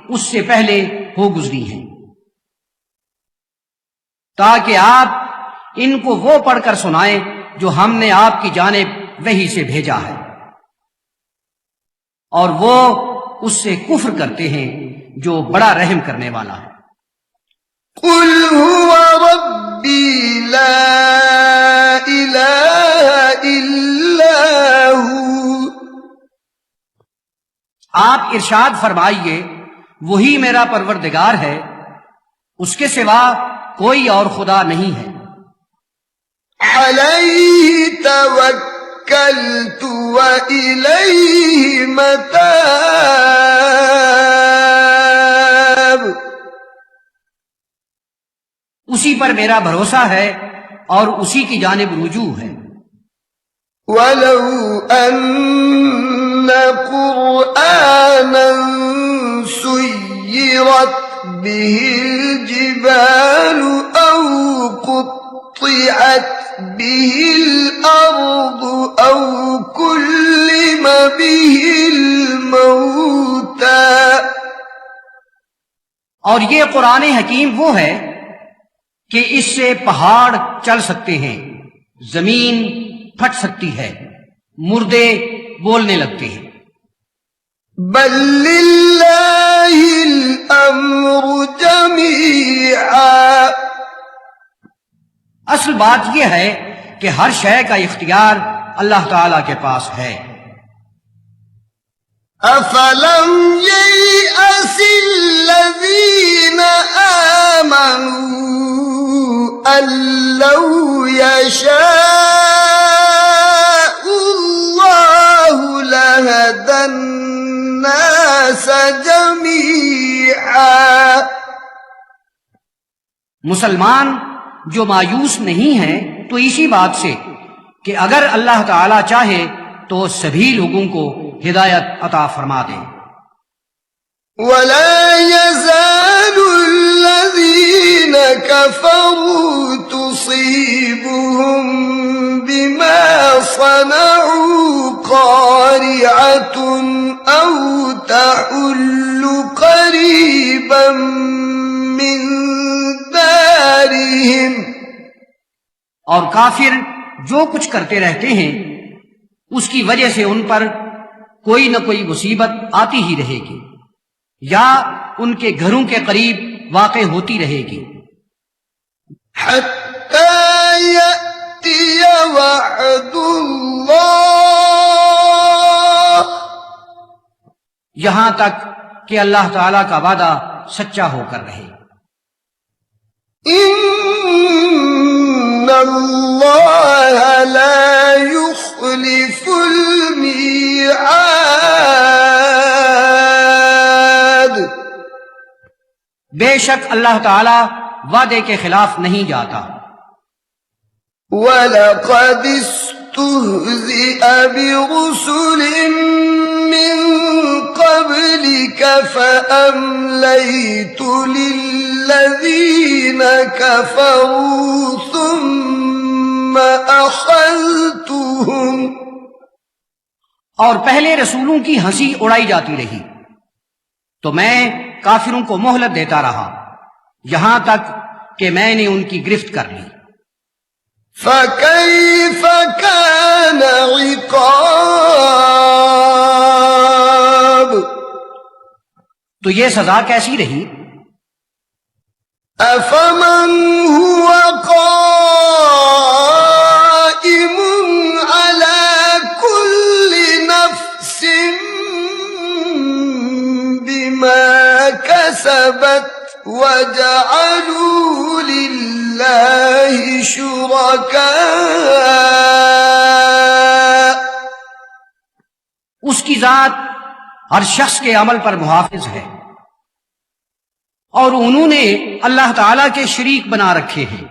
اس سے پہلے ہو گزری ہیں، تاکہ آپ ان کو وہ پڑھ کر سنائیں جو ہم نے آپ کی جانب وحی سے بھیجا ہے، اور وہ اس سے کفر کرتے ہیں جو بڑا رحم کرنے والا ہے۔ قل هو ربي لا إله إلا هو. آپ ارشاد فرمائیے، وہی میرا پروردگار ہے، اس کے سوا کوئی اور خدا نہیں ہے۔ عليه توكلت وإليه متاب. اسی پر میرا بھروسہ ہے اور اسی کی جانب رجوع ہے۔ ولو أن قرآنا سيرت به الجبال أو قطعت به الأرض أو كلم به الموتى. اور یہ قرآن حکیم وہ ہے کہ اس سے پہاڑ چل سکتے ہیں، زمین پھٹ سکتی ہے، مردے بولنے لگتے ہیں۔ بل للہ الامر جمیعا. اصل بات یہ ہے کہ ہر شے کا اختیار اللہ تعالی کے پاس ہے۔ افلم ییأس الذین آمنوا ان لو یشاء اللہ لہدی الناس جمیعا. مسلمان جو مایوس نہیں ہیں تو اسی بات سے کہ اگر اللہ تعالی چاہے تو سبھی لوگوں کو ہدایت عطا فرما دے۔ ولا يزال الذين كفروا تصيبهم بما صنعوا قارعة أو تحل قريبا من دار اور کافر جو کچھ کرتے رہتے ہیں اس کی وجہ سے ان پر کوئی نہ کوئی مصیبت آتی ہی رہے گی یا ان کے گھروں کے قریب واقع ہوتی رہے گی، حتى يأتي وعد الله، یہاں تک کہ اللہ تعالی کا وعدہ سچا ہو کر رہے۔ إن الله لا يخلف الميعاد، بے شک اللہ تعالی وعدے کے خلاف نہیں جاتا۔ وَلَقَدِ اسْتُهْزِئَ بِرُسُلٍ مِّن قَبْلِكَ فَأَمْلَيْتُ لِلَّذِينَ كَفَرُوا ثُمَّ أَخَذْتُهُمْ، اور پہلے رسولوں کی ہنسی اڑائی جاتی رہی تو میں کافروں کو مہلت دیتا رہا یہاں تک کہ میں نے ان کی گرفت کر لی۔ فَكَيْفَ كَانَ عِقَابِ، تو یہ سزا کیسی رہی؟ أَفَمَنْ هُوَ قَائِمٌ عَلَى كُلِّ نَفْسٍ بِمَا كَسَبَتْ وَجَعَلُوا لِلَّهِ شُرَكَاءَ، اس کی ذات ہر شخص کے عمل پر محافظ ہے اور انہوں نے اللہ تعالی کے شریک بنا رکھے ہیں۔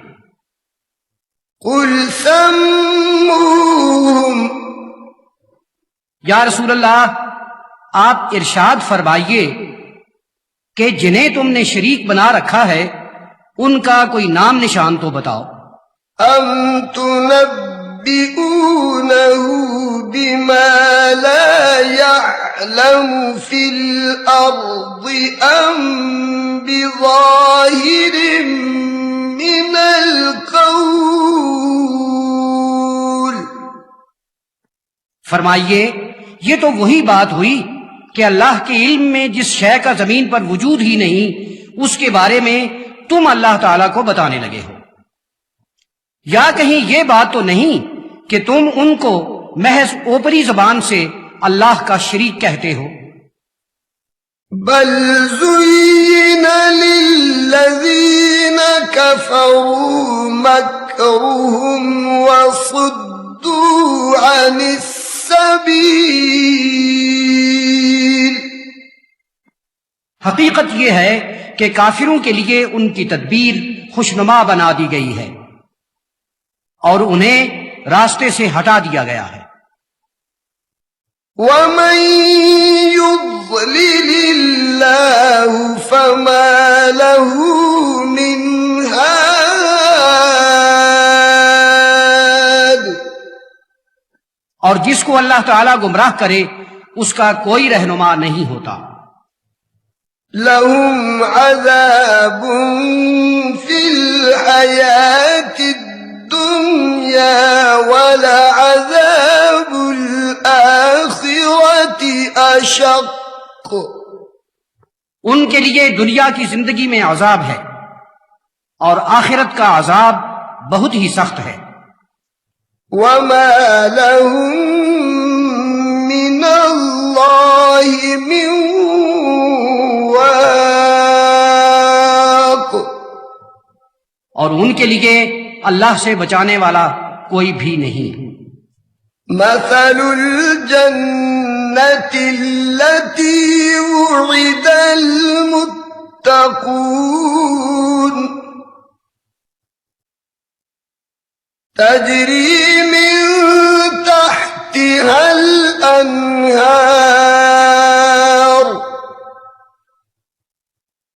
قُلْ سَمُّوهُمْ، یا رسول اللہ آپ ارشاد فرمائیے کہ جنہیں تم نے شریک بنا رکھا ہے ان کا کوئی نام نشان تو بتاؤ۔ أَمْ تُنَبِّئُونَهُ بِمَا لَا يَعْلَمُ فِي الْأَرْضِ أَمْ بِظَاهِرٍ مِّنَ الْقَوْلِ، فرمائیے یہ تو وہی بات ہوئی کہ اللہ کے علم میں جس شے کا زمین پر وجود ہی نہیں اس کے بارے میں تم اللہ تعالیٰ کو بتانے لگے ہو، یا کہیں یہ بات تو نہیں کہ تم ان کو محض اوپری زبان سے اللہ کا شریک کہتے ہو۔ بل زين للذين كفروا مكرهم وصدوا عن السبيل، حقیقت یہ ہے کہ کافروں کے لیے ان کی تدبیر خوشنما بنا دی گئی ہے اور انہیں راستے سے ہٹا دیا گیا ہے۔ ومن يضلل الله فما له من هاد، اور جس کو اللہ تعالیٰ گمراہ کرے اس کا کوئی رہنما نہیں ہوتا۔ لهم عذاب في الحياة الدنيا ولعذاب الآخرة أشق، ان کے لیے دنیا کی زندگی میں عذاب ہے اور آخرت کا عذاب بہت ہی سخت ہے۔ وما لهم من الله من واق، اور ان کے لیے اللہ سے بچانے والا کوئی بھی نہیں۔ مثل الجنة التي وعد المتقون تجري من تحتها الأنهار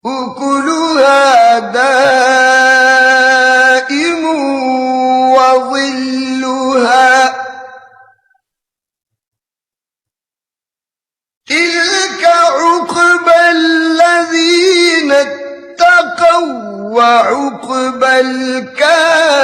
أكلها دائم وظلها تلك عقبى الذين اتقوا وعقبى الكافرين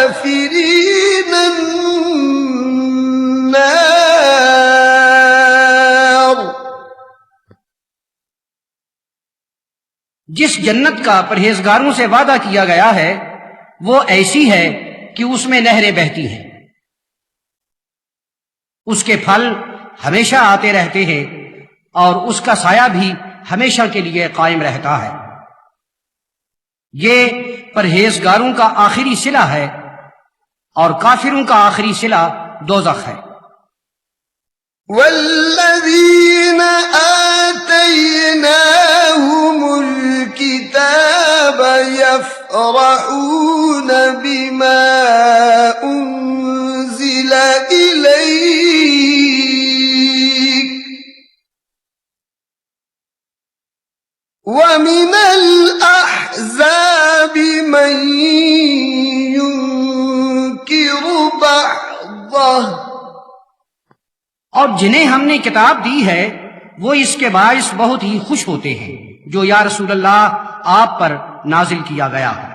جس جنت کا پرہیزگاروں سے وعدہ کیا گیا ہے وہ ایسی ہے کہ اس میں نہریں بہتی ہیں، اس کے پھل ہمیشہ آتے رہتے ہیں اور اس کا سایہ بھی ہمیشہ کے لیے قائم رہتا ہے۔ یہ پرہیزگاروں کا آخری صلہ ہے اور کافروں کا آخری صلہ دوزخ ہے۔ والذين آتيناهم الكتاب يفرحون بما أنزل إليك ومن الأحزاب من ينكر بعضه، اور جنہیں ہم نے کتاب دی ہے وہ اس کے باعث بہت ہی خوش ہوتے ہیں جو یا رسول اللہ آپ پر نازل کیا گیا ہے،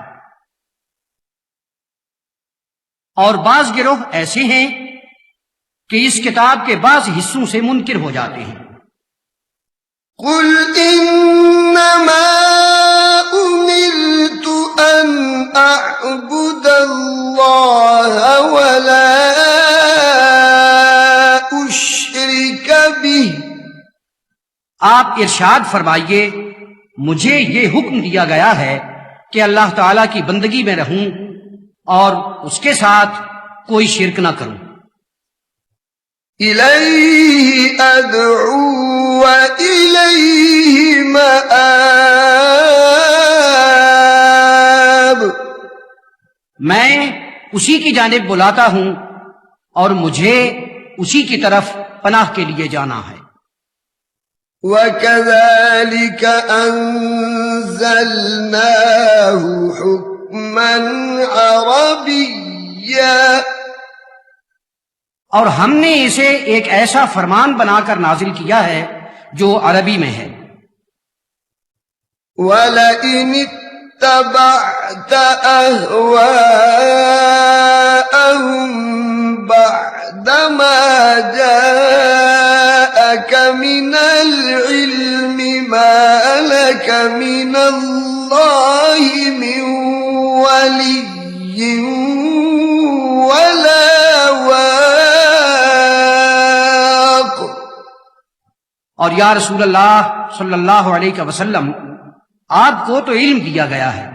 اور بعض گروہ ایسے ہیں کہ اس کتاب کے بعض حصوں سے منکر ہو جاتے ہیں۔ قل انما امرت ان اعبد اللہ ولا اشرک به، آپ ارشاد فرمائیے مجھے یہ حکم دیا گیا ہے کہ اللہ تعالی کی بندگی میں رہوں اور اس کے ساتھ کوئی شرک نہ کروں۔ الیہ ادعو والیہ مآب، میں اسی کی جانب بلاتا ہوں اور مجھے اسی کی طرف پناہ کے لیے جانا ہے۔ وَكَذَلِكَ أَنزَلْنَاهُ حُكْمًا عَرَبِيًّا، اور ہم نے اسے ایک ایسا فرمان بنا کر نازل کیا ہے جو عربی میں ہے۔ وَلَئِنِ اتَّبَعْتَ أَهْوَاءَهُمْ بَعْدَمَا جَاءَكَ مِنَ الْعِلْمِ مَا لَكَ مِنَ اللَّهِ مِنْ وَلِيٍّ وَلَا وَاقٍ۔ اور یا رسول اللہ صلی اللہ علیہ وسلم آپ کو تو علم دیا گیا ہے،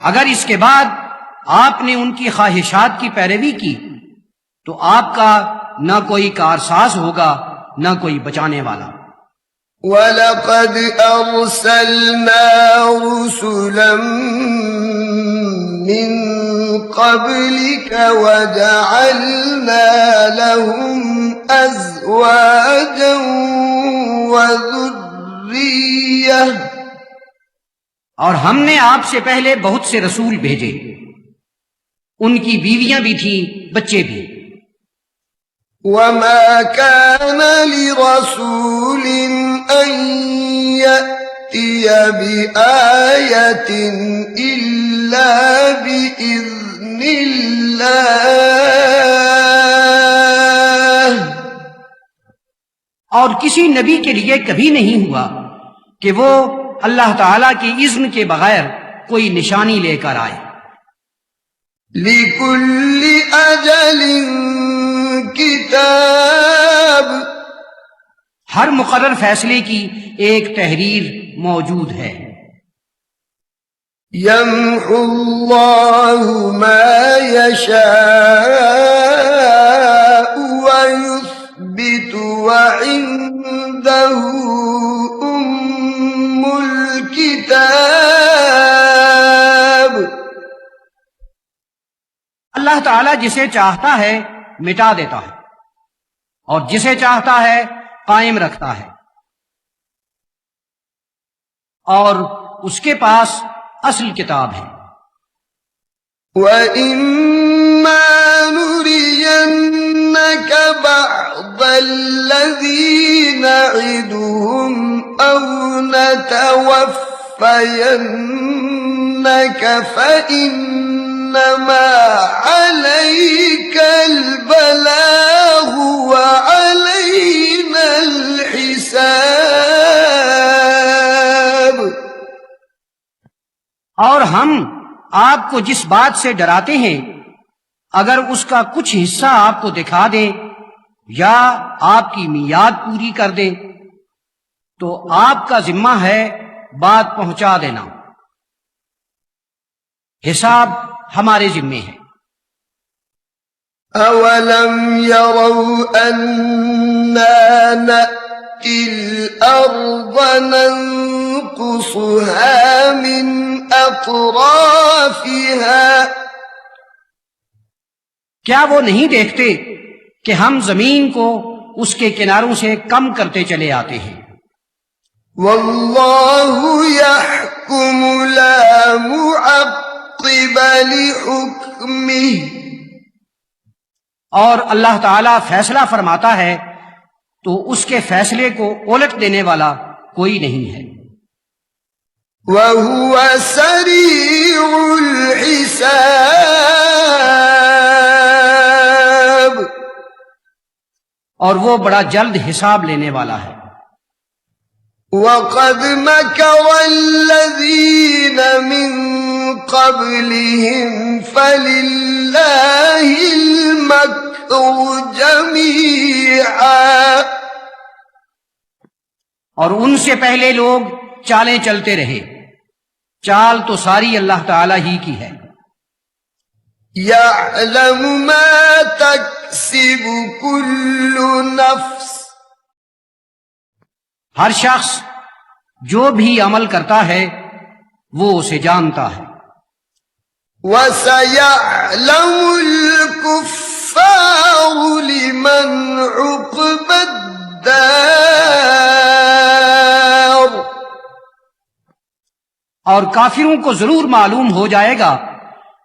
اگر اس کے بعد آپ نے ان کی خواہشات کی پیروی کی تو آپ کا نہ کوئی کارساز ہوگا نہ کوئی بچانے والا۔ وَلَقَدْ أَرْسَلْنَا رُسُلًا مِّن قَبْلِكَ وَجَعَلْنَا لَهُمْ أَزْوَاجًا وَذُرِّيَّةً، اور ہم نے آپ سے پہلے بہت سے رسول بھیجے، ان کی بیویاں بھی تھیں، بچے بھی۔ وَمَا كَانَ لِرَسُولٍ أَن يَأْتِيَ بِآيَةٍ إِلَّا بِإِذْنِ اللَّهِ، اور کسی نبی کے لیے کبھی نہیں ہوا کہ وہ اللہ تعالی کی اذن کے بغیر کوئی نشانی لے کر آئے۔ لِكُلِّ أَجَلٍ کتاب، ہر مقرر فیصلے کی ایک تحریر موجود ہے۔ یمحو اللہ ما یشاء ویثبت وعنده ام الکتاب، اللہ تعالیٰ جسے چاہتا ہے مٹا دیتا ہے اور جسے چاہتا ہے قائم رکھتا ہے، اور اس کے پاس اصل کتاب ہے۔ وَإِمَّا نُرِيَنَّكَ بَعْضَ الَّذِي نَعِدُهُمْ أَوْ نَتَوَفَّيَنَّكَ فَإِنَّمَا عَلَيْكَ الْبَلَاغُ وَعَلَيْنَا الْحِسَابُ، اور ہم آپ کو جس بات سے ڈراتے ہیں اگر اس کا کچھ حصہ آپ کو دکھا دیں یا آپ کی میعاد پوری کر دیں تو آپ کا ذمہ ہے بات پہنچا دینا، حساب ہمارے ذمے ہے۔ أَوَلَمْ يَرَوْا أَنَّا نَأْتِي الْأَرْضَ نَنقُصُهَا مِنْ أَطْرَافِهَا کیا وہ نہیں دیکھتے کہ ہم زمین کو اس کے کناروں سے کم کرتے چلے آتے ہیں؟ وَاللَّهُ يَحْكُمُ لَا مُعَقِّبَ لِحُكْمِهِ اور اللہ تعالیٰ فیصلہ فرماتا ہے تو اس کے فیصلے کو الٹ دینے والا کوئی نہیں ہے۔ وَهُوَ سَرِيعُ الْحِسَابِ اور وہ بڑا جلد حساب لینے والا ہے۔ وَقَدْ مَكَرَ الَّذِينَ مِن قَبْلِهِمْ فَلِلَّهِ الْمَكْرُ جَمِيعًا اور ان سے پہلے لوگ چالیں چلتے رہے، چال تو ساری اللہ تعالیٰ ہی کی ہے۔ يَعْلَمُ مَا تَكْسِبُ كُلُّ نَفْسٍ ہر شخص جو بھی عمل کرتا ہے وہ اسے جانتا ہے۔ وَسَيَعْلَمُ الْكُفَّارُ لِمَنْ عُقْبَى الدَّارِ اور کافروں کو ضرور معلوم ہو جائے گا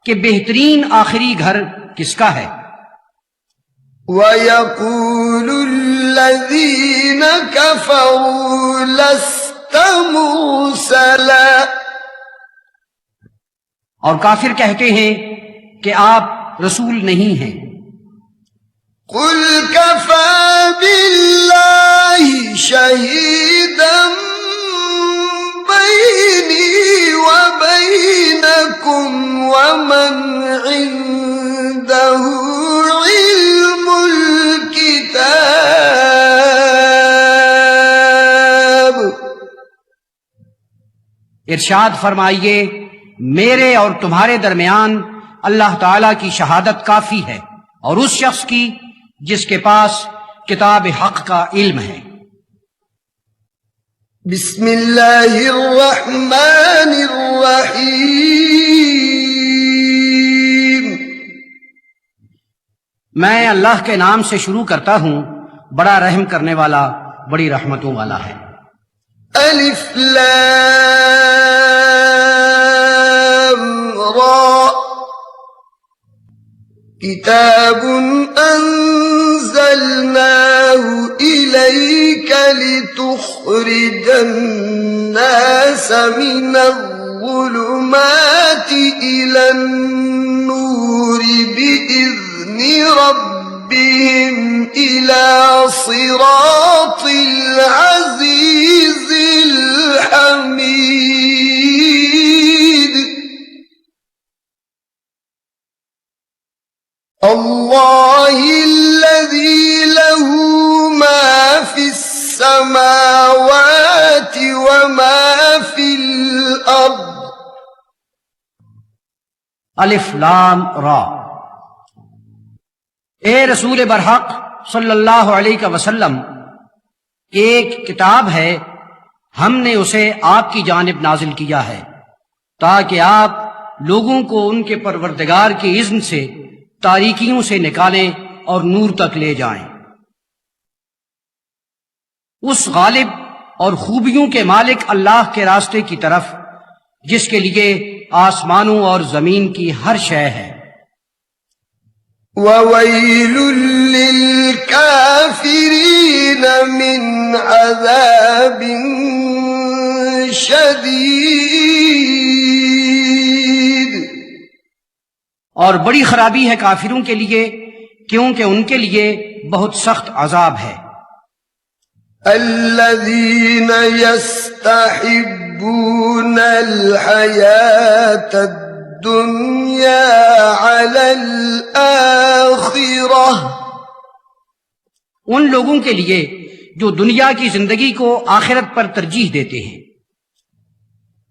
کہ بہترین آخری گھر کس کا ہے۔ وَيَقُولُ الَّذِينَ كَفَرُوا لَسْتَ مُرْسَلًا اور کافر کہتے ہیں کہ آپ رسول نہیں ہیں۔ قُلْ كَفَى بِاللَّهِ شَهِيدًا بَيْنِي وَبَيْنَكُمْ وَمَنْ عِندَهُ عِلْمُ الْكِتَابِ ارشاد فرمائیے میرے اور تمہارے درمیان اللہ تعالیٰ کی شہادت کافی ہے اور اس شخص کی جس کے پاس کتاب حق کا علم ہے۔ بسم اللہ الرحمن الرحیم میں اللہ کے نام سے شروع کرتا ہوں، بڑا رحم کرنے والا بڑی رحمتوں والا ہے۔ الف لام را کتاب انزلناه الیک لتخرج الناس من الظلمات الى النور بإذن ربهم الى صراط العزیز الحمید اللہ الذی له ما فی السماوات وما فی الارض الف لام را۔ اے رسول برحق صلی اللہ علیہ وسلم، ایک کتاب ہے، ہم نے اسے آپ کی جانب نازل کیا ہے تاکہ آپ لوگوں کو ان کے پروردگار کی اذن سے تاریکیوں سے نکالیں اور نور تک لے جائیں۔ اس غالب اور خوبیوں کے مالک اللہ کے راستے کی طرف جس کے لیے آسمانوں اور زمین کی ہر شے ہے۔ وَوَيْلٌ لِّلْكَافِرِينَ مِنْ عَذَابٍ شَدِيدٍ اور بڑی خرابی ہے کافروں کے لیے کیونکہ ان کے لیے بہت سخت عذاب ہے۔ الَّذِينَ يَسْتَحِبُّونَ يحبون الحياة الدنيا على الآخرة ان لوگوں کے لیے جو دنیا کی زندگی کو آخرت پر ترجیح دیتے ہیں،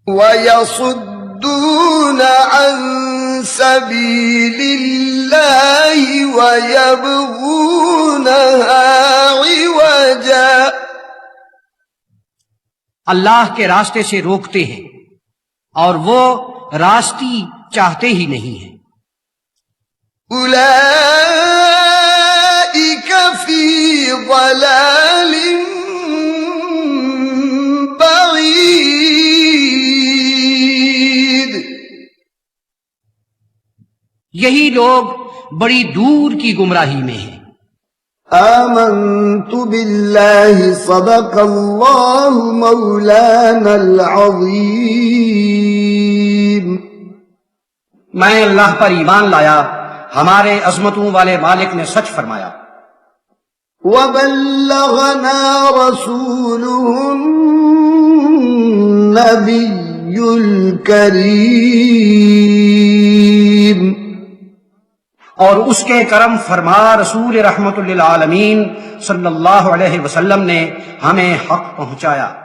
وَيَصُدُّونَ عَن سَبِيلِ اللَّهِ وَيَبْغُونَهَا عِوَجًا اللہ کے راستے سے روکتے ہیں اور وہ راستی چاہتے ہی نہیں ہیں۔ أُولَئِكَ فِي ضَلَالٍ بَعِيدٍ یہی لوگ بڑی دور کی گمراہی میں ہیں۔ آمنت بالله صدق الله مولانا العظيم میں اللہ پر ایمان لایا، ہمارے عظمتوں والے مالک نے سچ فرمایا۔ وبلغنا رسوله النبي الكريم اور اس کے کرم فرما رسول رحمت للعالمین صلی اللہ علیہ وسلم نے ہمیں حق پہنچایا۔